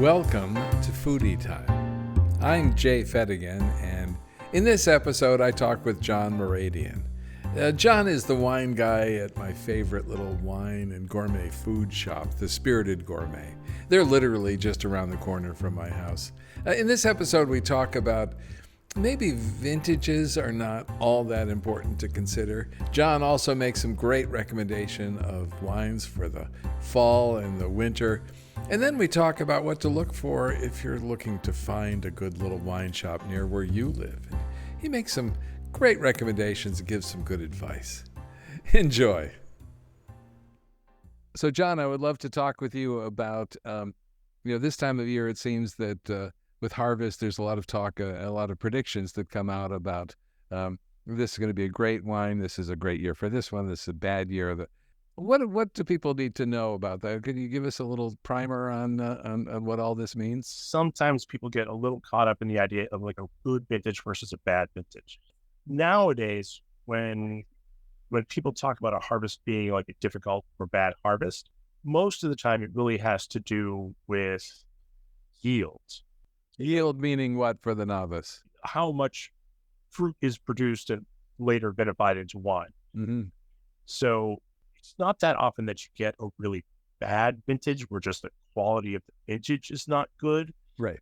Welcome to Foodie Time. I'm Jay Fettigan, and in this episode I talk with John Mooradian. John is the wine guy at my favorite little wine and gourmet food shop, the Spirited Gourmet. They're literally just around the corner from my house. In this episode we talk about maybe vintages are not all that important to consider. John also makes some great recommendation of wines for the fall and the winter. And then we talk about what to look for if you're looking to find a good little wine shop near where you live. And he makes some great recommendations and gives some good advice. Enjoy. So, John, I would love to talk with you about, this time of year, it seems that with harvest, there's a lot of talk, a lot of predictions that come out about this is going to be a great wine. This is a great year for this one. This is a bad year. What do people need to know about that? Could you give us a little primer on what all this means? Sometimes people get a little caught up in the idea of like a good vintage versus a bad vintage. Nowadays, when people talk about a harvest being like a difficult or bad harvest, most of the time it really has to do with yield. Yield meaning what for the novice? How much fruit is produced and later vinified into wine. Mm-hmm. So it's not that often that you get a really bad vintage where just the quality of the vintage is not good. Right.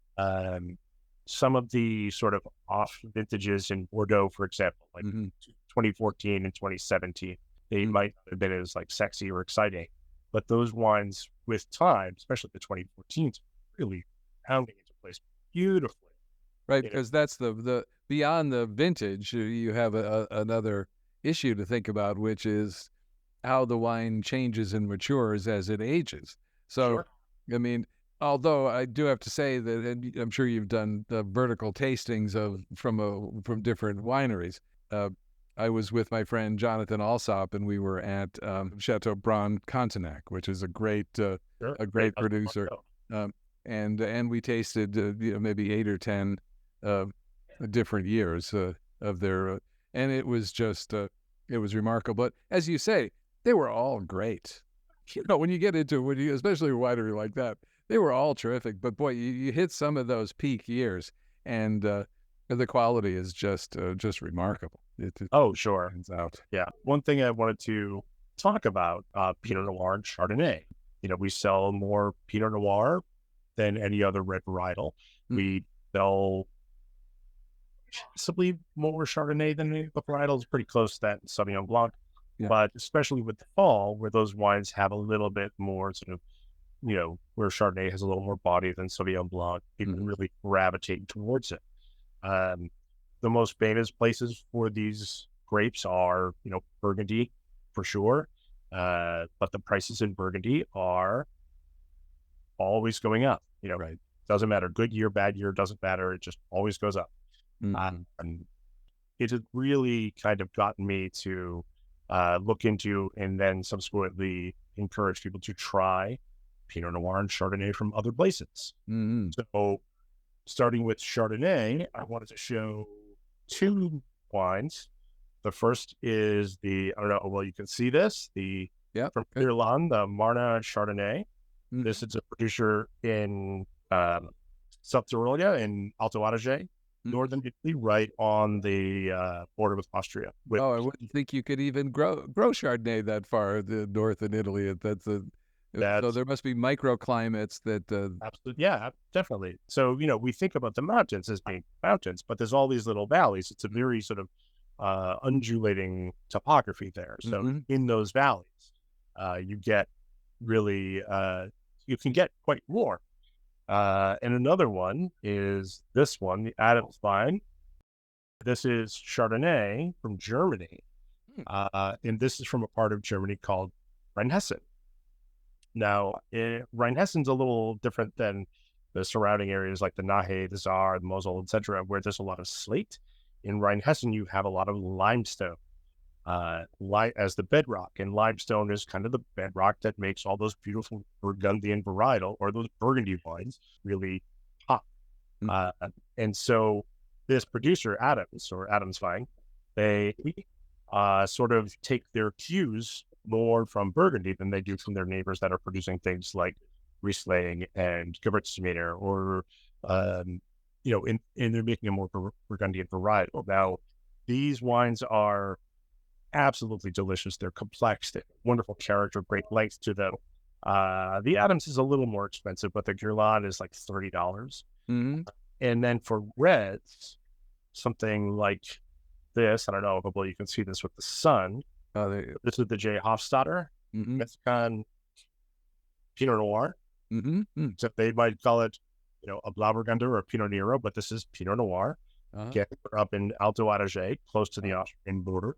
Some of the sort of off vintages in Bordeaux, for example, like 2014 and 2017, they might not have been as like sexy or exciting, but those wines with time, especially the 2014s, really pounding into place beautifully. Right, because that's the beyond the vintage, you have another issue to think about, which is how the wine changes and matures as it ages. So, Sure. I mean, although I do have to say that, and I'm sure you've done the vertical tastings from different wineries. I was with my friend Jonathan Alsop, and we were at Chateau Braun Contenac, which is a great producer. And we tasted maybe 8 or 10 different years of their, and it was just it was remarkable. But as you say, they were all great. When you get into especially a winery like that, they were all terrific. But boy, you hit some of those peak years, and the quality is just remarkable. Oh, sure. Turns out. Yeah. One thing I wanted to talk about, Pinot Noir and Chardonnay. We sell more Pinot Noir than any other red varietal. We sell possibly more Chardonnay than any other varietals, pretty close to that in Sauvignon Blanc. Yeah. But especially with the fall, where those wines have a little bit more sort of, where Chardonnay has a little more body than Sauvignon Blanc, people really gravitate towards it. The most famous places for these grapes are, Burgundy for sure. But the prices in Burgundy are always going up. Right. Doesn't matter. Good year, bad year, doesn't matter. It just always goes up. And it has really kind of gotten me to look into and then subsequently encourage people to try Pinot Noir and Chardonnay from other places. So starting with Chardonnay, I wanted to show 2 wines. The first is I don't know, well, you can see this, from Irlande, the Marna Chardonnay. This is a producer in South Tyrolia in Alto Adige, northern Italy, right on the border with Austria. I wouldn't think you could even grow Chardonnay that far north in Italy. So there must be microclimates that. Absolutely, yeah, definitely. So we think about the mountains as being mountains, but there's all these little valleys. It's a very sort of undulating topography there. So in those valleys, you get really you can get quite warm. And another one is this one, the Adams vine. This is Chardonnay from Germany. And this is from a part of Germany called Rheinhessen. Now, Rheinhessen's a little different than the surrounding areas like the Nahe, the Saar, the Mosel, etc., where there's a lot of slate. In Rheinhessen, you have a lot of limestone as the bedrock, and limestone is kind of the bedrock that makes all those beautiful Burgundian varietal or those Burgundy wines really pop. And so this producer, Adams Vine, they sort of take their cues more from Burgundy than they do from their neighbors that are producing things like Riesling and Gewürztraminer, or and they're making a more Burgundian varietal. Now, these wines are absolutely delicious. They're complex, they have wonderful character, great length to them. The Adams is a little more expensive, but the Guerlain is like $30. Mm-hmm. And then for reds, something like this, I don't know, hopefully you can see this with the sun. This is the J. Hofstadter Mexican Pinot Noir. So they might call it, a Blauburgunder or a Pinot Nero, but this is Pinot Noir. Again, we're up in Alto Adige, close to the Austrian border.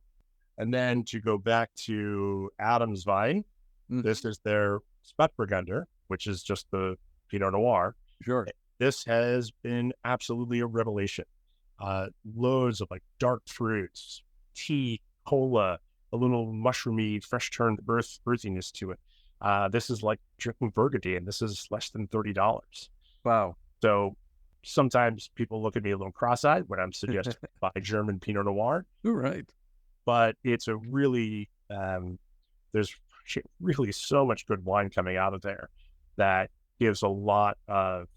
And then to go back to Adams Wein, this is their Spätburgunder, which is just the Pinot Noir. Sure. This has been absolutely a revelation. Loads of like dark fruits, tea, cola, a little mushroomy, fresh turned earthiness to it. This is like drinking Burgundy, and this is less than $30. Wow. So sometimes people look at me a little cross-eyed when I'm suggesting buy German Pinot Noir. Right. But it's a really, there's really so much good wine coming out of there that gives a lot of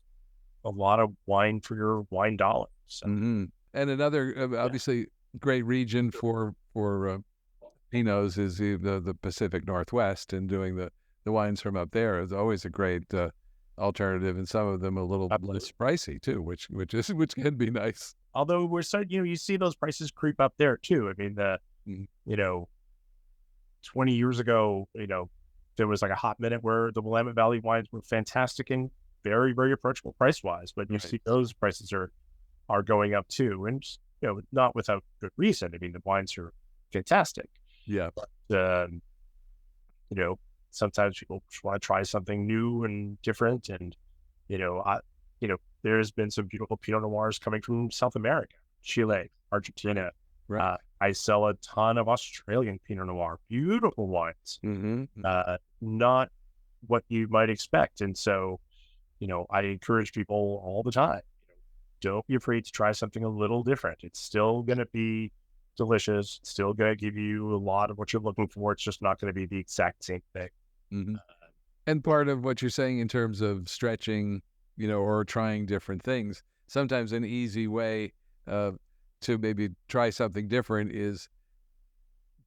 wine for your wine dollars. And another obviously great region for Pinots is the Pacific Northwest, and doing the wines from up there is always a great alternative, and some of them a little less pricey too, which can be nice. Although we're starting, you see those prices creep up there too. I mean, 20 years ago, there was like a hot minute where the Willamette Valley wines were fantastic and very, very approachable price-wise, but you see those prices are going up too, and not without good reason. I mean, the wines are fantastic. Yeah. But, sometimes people want to try something new and different, and there's been some beautiful Pinot Noirs coming from South America, Chile, Argentina. Right. I sell a ton of Australian Pinot Noir, beautiful wines, not what you might expect. And so, I encourage people all the time, don't be afraid to try something a little different. It's still going to be delicious. It's still going to give you a lot of what you're looking for. It's just not going to be the exact same thing. And part of what you're saying in terms of stretching, or trying different things, sometimes an easy way to maybe try something different is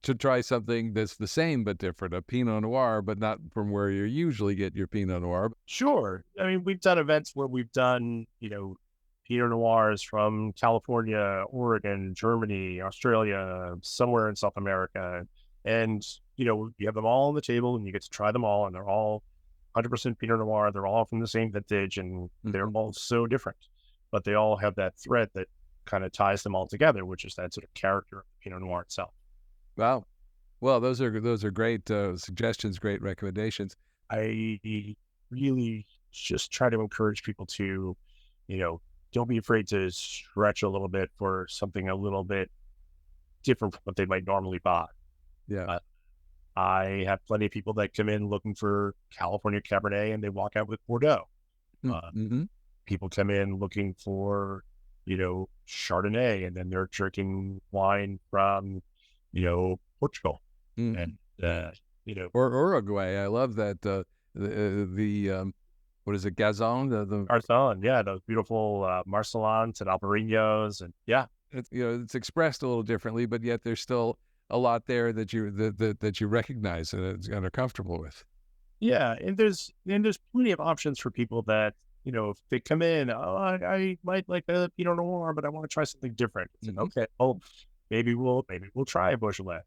to try something that's the same but different, a Pinot Noir, but not from where you usually get your Pinot Noir. Sure. I mean, we've done events where we've done, Pinot Noirs from California, Oregon, Germany, Australia, somewhere in South America. And, you have them all on the table and you get to try them all, and they're all 100% Pinot Noir. They're all from the same vintage, and they're all so different, but they all have that thread that kind of ties them all together, which is that sort of character of the Pinot Noir itself. Wow. Well, those are great suggestions, great recommendations. I really just try to encourage people to, don't be afraid to stretch a little bit for something a little bit different from what they might normally buy. Yeah. I have plenty of people that come in looking for California Cabernet and they walk out with Bordeaux. People come in looking for, Chardonnay, and then they're drinking wine from, Portugal and, or Uruguay. I love that. What is it? Gazon, the Garzon, yeah, those beautiful Marcelons and Albarino's, and it's expressed a little differently, but yet there's still a lot there that you recognize and are comfortable with. Yeah, and there's plenty of options for people that, if they come in, I might like a Pinot Noir, but I want to try something different. Okay, maybe we'll try a Beaujolais.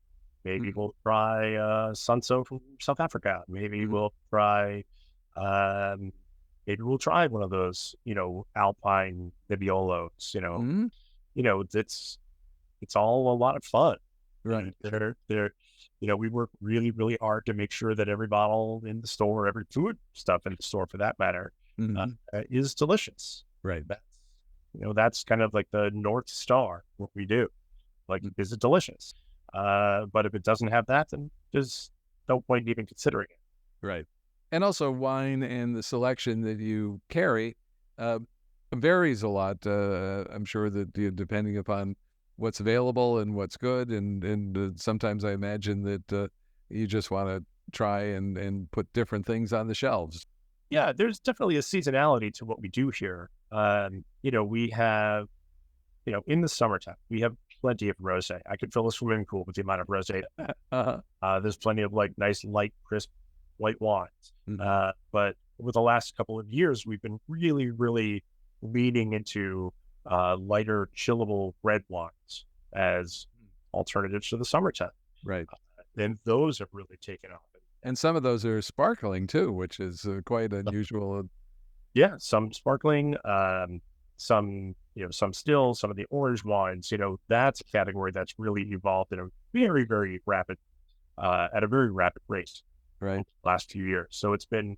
Maybe we'll try Sanso from South Africa. Maybe we'll try one of those, Alpine Nebbiolos. It's all a lot of fun. Right. We work really, really hard to make sure that every bottle in the store, every food stuff in the store for that matter, is delicious. Right. That's kind of like the North Star, what we do. Like, is it delicious? But if it doesn't have that, then there's no point in even considering it. Right. And also wine and the selection that you carry varies a lot. I'm sure that depending upon what's available and what's good. And sometimes I imagine that you just want to try and put different things on the shelves. Yeah, there's definitely a seasonality to what we do here. We have, in the summertime, we have plenty of rosé. I could fill a swimming pool with the amount of rosé. Uh-huh. There's plenty of like nice, light, crisp white wines. Mhm. But over the last couple of years, we've been really, really leaning into lighter, chillable red wines as alternatives to the summertime. Right. And those have really taken off. And some of those are sparkling too, which is quite unusual. Yeah, some sparkling, some still, some of the orange wines, that's a category that's really evolved in a very, very rapid, at a very rapid rate Right. the last few years. So it's been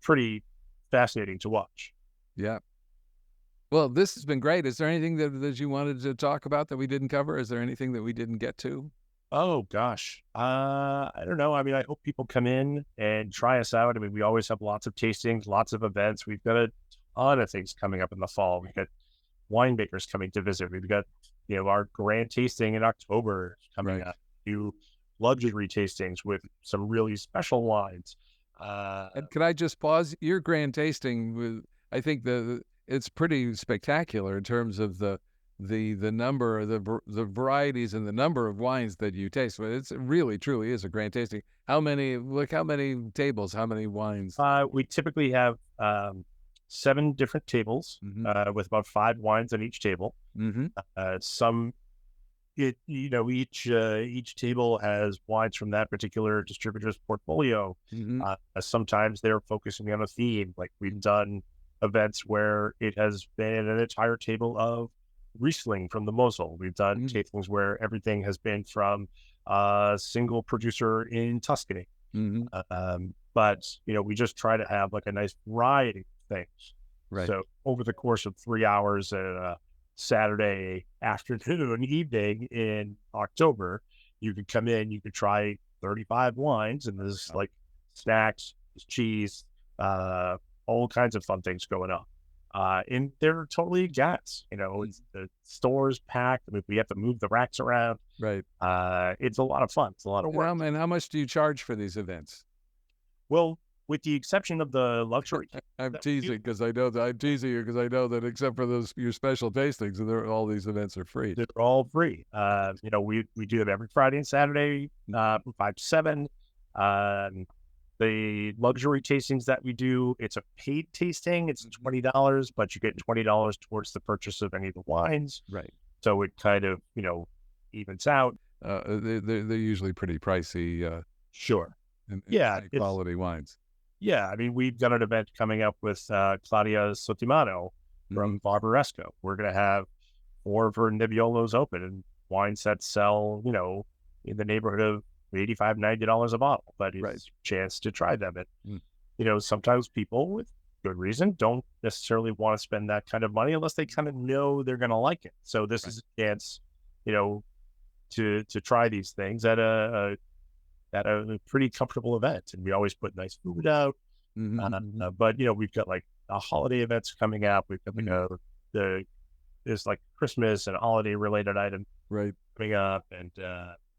pretty fascinating to watch. Yeah. Well, this has been great. Is there anything that you wanted to talk about that we didn't cover? Is there anything that we didn't get to? Oh gosh. I don't know. I mean, I hope people come in and try us out. I mean, we always have lots of tastings, lots of events. We've got a ton of things coming up in the fall. We've got winemakers coming to visit. We've got, our grand tasting in October coming Right. up. Do luxury tastings with some really special wines. And could I just pause? Your grand tasting with, I think it's pretty spectacular in terms of the number, the varieties and the number of wines that you taste. But it's really truly is a grand tasting. How many tables, how many wines? We typically have 7 different tables Mm-hmm. with about 5 wines on each table. Mm-hmm. Some each table has wines from that particular distributor's portfolio. Mm-hmm. Sometimes they're focusing on a theme. Like we've done events where it has been an entire table of Riesling from the Mosel. We've done Mm-hmm. tastings where everything has been from a single producer in Tuscany. Mm-hmm. But we just try to have like a nice variety of things. Right. So over the course of 3 hours at Saturday afternoon and evening in October, you could come in, you could try 35 wines, and there's like snacks, there's cheese, all kinds of fun things going on. And they're totally gas. It's the store's packed. I mean, we have to move the racks around. Right. It's a lot of fun. It's a lot of work. And how much do you charge for these events? Well, with the exception of the luxury, I'm that we do, teasing because I know that I'm teasing you because I know that except for those your special tastings, all these events are free. they're all free. We do them every Friday and Saturday from 5 to 7. The luxury tastings that we do, it's a paid tasting. It's $20, but you get $20 towards the purchase of any of the wines. Right. So it kind of, evens out. They're usually pretty pricey. Sure. And Yeah. high quality wines. Yeah. I mean, we've got an event coming up with Claudia Sottimano from Barbaresco. We're going to have 4 of her Nebbiolos open and wines that sell, in the neighborhood of $85, $90 a bottle, but it's a chance to try them. And, sometimes people with good reason don't necessarily want to spend that kind of money unless they kind of know they're going to like it. So this is a chance, to try these things at a pretty comfortable event. And we always put nice food out. But, we've got like holiday events coming up. We've got, there's like Christmas and holiday related items coming up,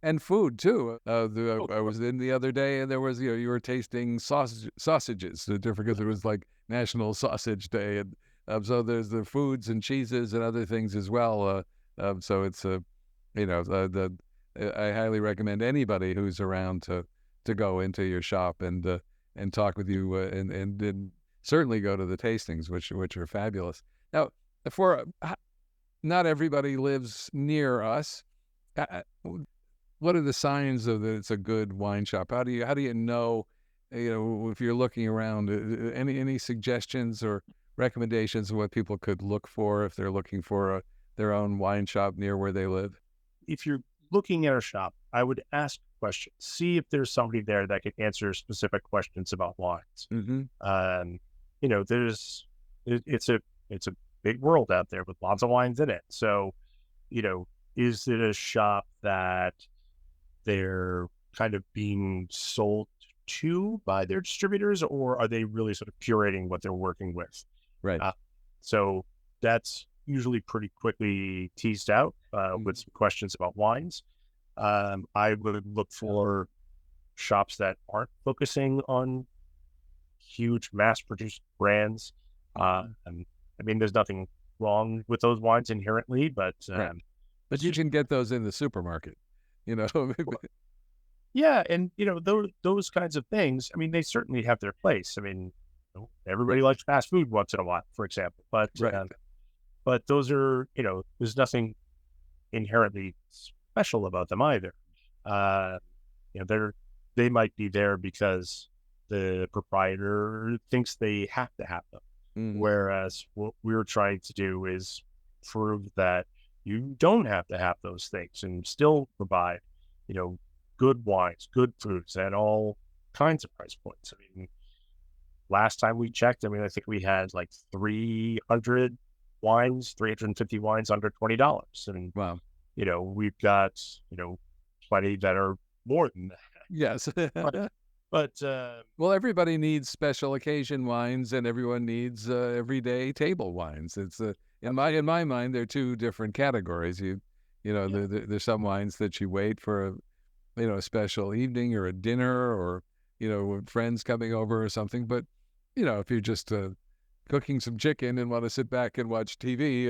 and food too. I was in the other day, and there was you were tasting sausages. Different because it was like National Sausage Day, and so there's the foods and cheeses and other things as well. So it's I highly recommend anybody who's around to go into your shop and talk with you and certainly go to the tastings, which are fabulous. Now, not everybody lives near us. What are the signs of that it's a good wine shop? How do you know, if you're looking around? Any suggestions or recommendations of what people could look for if they're looking for their own wine shop near where they live? If you're looking at a shop, I would ask questions. See if there's somebody there that can answer specific questions about wines. It's a big world out there with lots of wines in it. So, is it a shop that they're kind of being sold to by their distributors, or are they really sort of curating what they're working with? Right. So that's usually pretty quickly teased out with some questions about wines. I would look for shops that aren't focusing on huge mass-produced brands. And I mean, there's nothing wrong with those wines inherently, but Right. But you can get those in the supermarket, you know. yeah, and those kinds of things. I mean, they certainly have their place. I mean, everybody likes fast food once in a while, for example. Right. But those are, there's nothing inherently special about them either. Uh, they might be there because the proprietor thinks they have to have them. Mhm. Whereas what we're trying to do is prove that you don't have to have those things and still provide, good wines, good foods at all kinds of price points. I mean, last time we checked, I mean, I think we had like 350 wines under $20. And, Wow. we've got, plenty that are more than that. Yes. But Well, everybody needs special occasion wines, and everyone needs everyday table wines. It's in my mind, they're two different categories. There's some wines that you wait for a special evening or a dinner, or with friends coming over or something. But if you're just cooking some chicken and want to sit back and watch TV,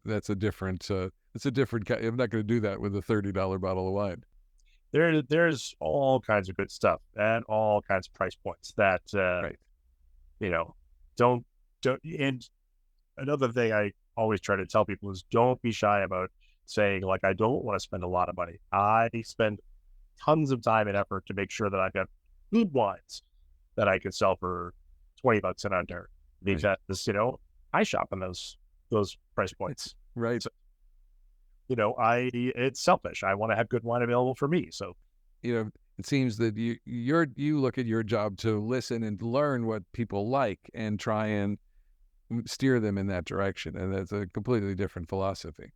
that's a different. It's a different. I'm not going to do that with a $30 bottle of wine. there's all kinds of good stuff at all kinds of price points that Right. Don't. And another thing I always try to tell people is don't be shy about saying, like, I don't want to spend a lot of money. I spend tons of time and effort to make sure that I've got good wines that I can sell for $20 and under, because I shop in those price points. Right. So, it's selfish. I want to have good wine available for me. So It seems that you look at your job to listen and learn what people like and try and steer them in that direction, and that's a completely different philosophy.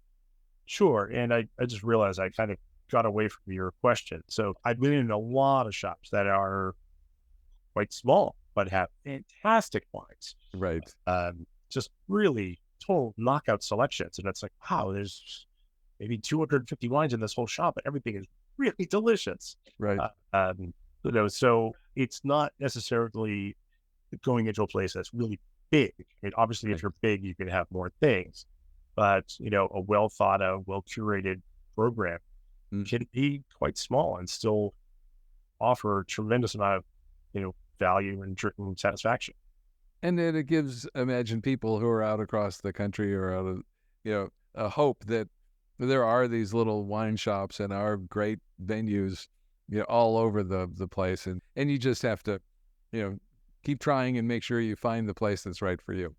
sure. And I just realized I kind of got away from your question. So I've been in a lot of shops that are quite small, but have fantastic wines. Right. Just really total knockout selections. And it's like, wow, there's maybe 250 wines in this whole shop, and everything is really delicious. Right. So it's not necessarily going into a place that's really big. I mean, obviously, if you're big, you can have more things, but a well thought out, well curated program can be quite small and still offer a tremendous amount of value and drinking satisfaction. And then it gives, imagine, people who are out across the country or out of, a hope that there are these little wine shops and are great venues, all over the place. And you just have to, keep trying and make sure you find the place that's right for you.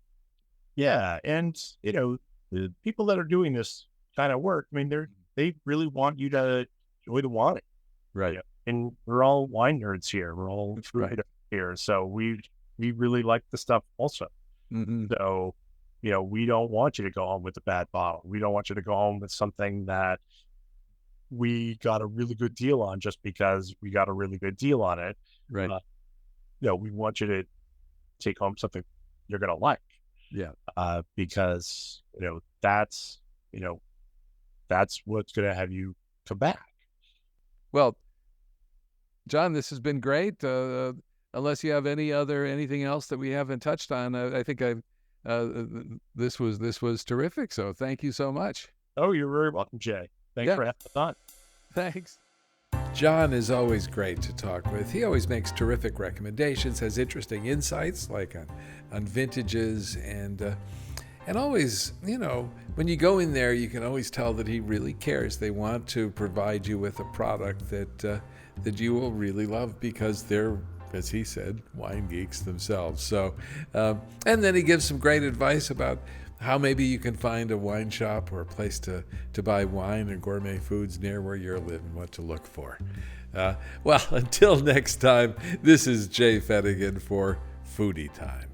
Yeah. And, the people that are doing this kind of work, I mean, they really want you to enjoy the wine. Right. And we're all wine nerds here. We're all Right. here. So we really like the stuff also. Mm-hmm. So, we don't want you to go home with a bad bottle. We don't want you to go home with something that we got a really good deal on just because we got a really good deal on it. Right. We want you to take home something you're going to like. Yeah. Because, that's what's going to have you come back. Well, John, this has been great. Unless you have anything else that we haven't touched on, I think this was terrific. So thank you so much. Oh, you're very welcome, Jay. Thanks for having us on. Thanks. John is always great to talk with. He always makes terrific recommendations, has interesting insights like on vintages, and always, when you go in there, you can always tell that he really cares. They want to provide you with a product that you will really love because they're, as he said, wine geeks themselves. So, and then he gives some great advice about how maybe you can find a wine shop or a place to buy wine and gourmet foods near where you live and what to look for. Well, until next time, this is Jay Fettigan for Foodie Time.